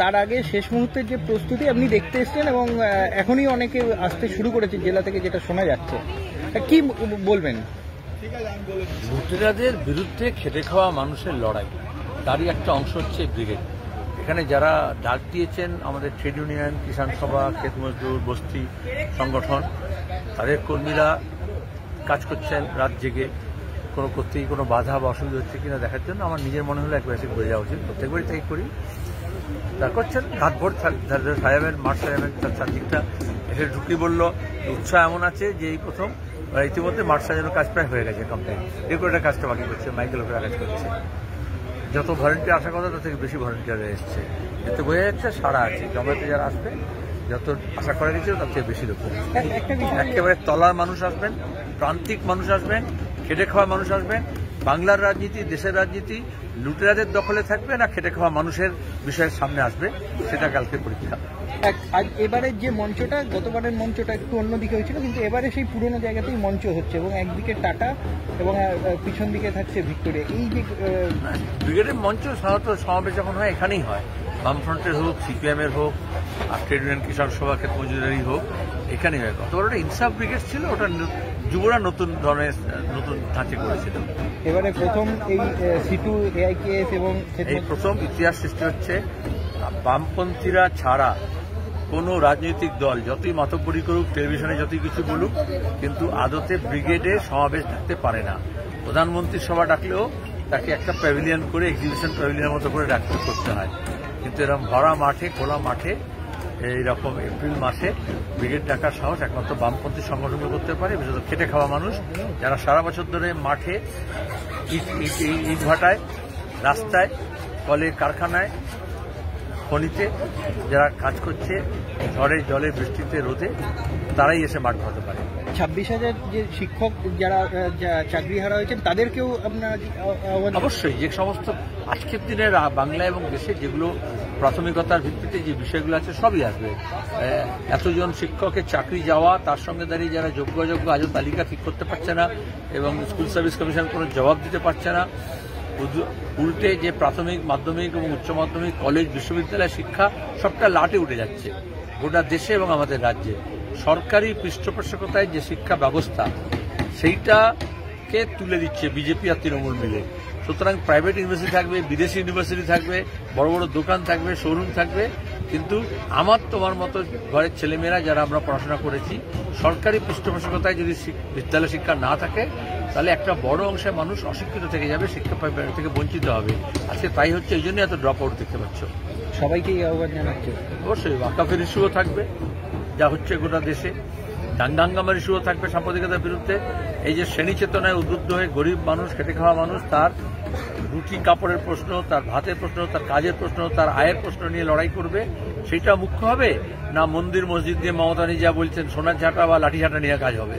তার আগে শেষ মুহূর্তের যে প্রস্তুতি আপনি দেখতে এসছেন এবং এখনই অনেকে আসতে শুরু করেছে জেলা থেকে, যেটা শোনা যাচ্ছে, কি বলবেন? লুটেরাদের বিরুদ্ধে খেটে খাওয়া মানুষের লড়াই, তারই একটা অংশ হচ্ছে ব্রিগেড। এখানে যারা ডাক দিয়েছেন আমাদের ট্রেড ইউনিয়ন, কিষাণ সভা, ক্ষেত মজদুর, বস্তি সংগঠন, তাদের কর্মীরা কাজ করছেন রাত জেগে, কোনো বাধা বা অসুবিধা হচ্ছে কিনা দেখার জন্য। আমার নিজের মনে হলো একবার এসে ঘুরে যাওয়া উচিত, প্রত্যেকবারই তাই করি। তা করছেন রাতভর সাহেবের মাঠ সাহেবের চারদিকটা এসে ঢুকি বলল, উৎসাহ এমন আছে যে এই প্রথম ইতিমধ্যে মাঠ সাজানোর কাজ প্রায় হয়ে গেছে, কমপ্লিট। ডেকোরেটার কাজটা বাকি করছে, মাইকেল ওপরে কাজ করছে। যত ভলেন্টিয়ার আসার কথা তার থেকে বেশি ভলেন্টিয়ার এসছে, এতে বোঝা যাচ্ছে সারা আছে। জমাতে যারা আসবে, যত আশা করা গেছিল তার থেকে বেশি লোক। একেবারে তলার মানুষ আসবেন, প্রান্তিক মানুষ আসবেন, খেটে খাওয়া মানুষ আসবেন। বাংলার রাজনীতি, দেশের রাজনীতি লুটেরাদের দখলে থাকবে না খেটে খাওয়া মানুষের বিষয়ের সামনে আসবে, সেটা কালকে পরীক্ষা। এবারের যে মঞ্চটা, গতবারের মঞ্চটা একটু অন্যদিকে হয়েছিল, কিন্তু এবারে সেই পুরোনো জায়গাতেই মঞ্চ হচ্ছে এবং একদিকে টাটা এবং পিছন দিকে থাকছে ভিক্টোরিয়া। এই যে ব্রিগেডের মঞ্চ সাধারণত সমাবেশ যখন হয় এখানেই হয়, বামফ্রন্টের হোক, সিপিএমের হোক, আর ট্রেড ইউনিয়ন, কিষাণ সভা, ক্ষেত মজুদারি হোক, এখানেই হয়। গতবার ওটা ইনসাফ ব্রিগেড ছিল, ওটা যুবরা নতুন ধরনের নতুন ধাঁচে করেছিল। এবারে প্রথম এই সিটু এআইকেএস এবং এই প্রথম ইতিহাস সৃষ্টি হচ্ছে। বামপন্থীরা ছাড়া কোনো রাজনৈতিক দল যতই মাতব্বরি করুক, টেলিভিশনে যতই কিছু বলুক, কিন্তু আদতে ব্রিগেডে সমাবেশ ডাকতে পারে না। প্রধানমন্ত্রীর সভা ডাকলেও তাকে একটা প্যাভিলিয়ন করে, এক্সিবিশন প্যাভিলিয়নের মতো করে করতে হয়। কিন্তু এরকম ভরা মাঠে, খোলা মাঠে, এইরকম এপ্রিল মাসে ব্রিগেড ডাকার সাহস একমাত্র বামপন্থী সংগঠনগুলো করতে পারে, বিশেষত খেটে খাওয়া মানুষ যারা সারা বছর ধরে মাঠে, ইট ভাটায়, রাস্তায়, কলে, কারখানায়, খনিতে যারা কাজ করছে, ঝড়ে জলে, বৃষ্টিতে, রোদে, তারাই এসে মাঠ ধরতে পারে। 26,000 যে শিক্ষক যারা চাকরি হারা হয়েছেন তাদেরকেও আপনার অবশ্যই, যে সমস্ত আজকের দিনের বাংলা এবং দেশে যেগুলো প্রাথমিকতার ভিত্তিতে যে বিষয়গুলো আছে সবই আসবে। এতজন শিক্ষকের চাকরি যাওয়া, তার সঙ্গে দাঁড়িয়ে যারা যোগ্য আজও তালিকা ঠিক করতে পারছে না এবং স্কুল সার্ভিস কমিশন কোনো জবাব দিতে পারছে না। উল্টে যে প্রাথমিক, মাধ্যমিক এবং উচ্চ মাধ্যমিক, কলেজ, বিশ্ববিদ্যালয় শিক্ষা সবটা লাটে উঠে যাচ্ছে গোটা দেশে এবং আমাদের রাজ্যে। সরকারি পৃষ্ঠপোষকতায় যে শিক্ষা ব্যবস্থা, সেইটাকে তুলে দিচ্ছে বিজেপি আর তৃণমূল মিলে। সুতরাং প্রাইভেট ইউনিভার্সিটি থাকবে, বিদেশি ইউনিভার্সিটি থাকবে, বড় বড় দোকান থাকবে, শোরুম থাকবে, কিন্তু আমার তোমার মতো ঘরের ছেলেমেয়েরা যারা আমরা পড়াশোনা করেছি, সরকারি পৃষ্ঠপোষকতায় যদি বিদ্যালয় শিক্ষা না থাকে, তাহলে একটা বড় অংশের মানুষ অশিক্ষিত থেকে যাবে, শিক্ষা থেকে বঞ্চিত হবে। আজকে তাই হচ্ছে, এই জন্যই এত ড্রপ আউট দেখতে পাচ্ছ। সবাইকে এই আহ্বান জানাচ্ছে। অবশ্যই ওয়াকাফের ইস্যুও থাকবে, যা হচ্ছে গোটা দেশে। দাঙ্গাঙ্গামার ইস্যুও থাকবে সাম্প্রদায়িকতার বিরুদ্ধে। এই যে শ্রেণী চেতনায় উদ্বুদ্ধ হয়ে গরিব মানুষ, খেটে খাওয়া মানুষ, তার রুটি কাপড়ের প্রশ্ন, তার ভাতের প্রশ্ন, তার কাজের প্রশ্ন, তার আয়ের প্রশ্ন নিয়ে লড়াই করবে, সেটা মুখ্য হবে না মন্দির মসজিদ দিয়ে মমতা যা বলছেন সোনার ঝাঁটা বা লাঠি ঝাঁটা নিয়ে কাজ হবে।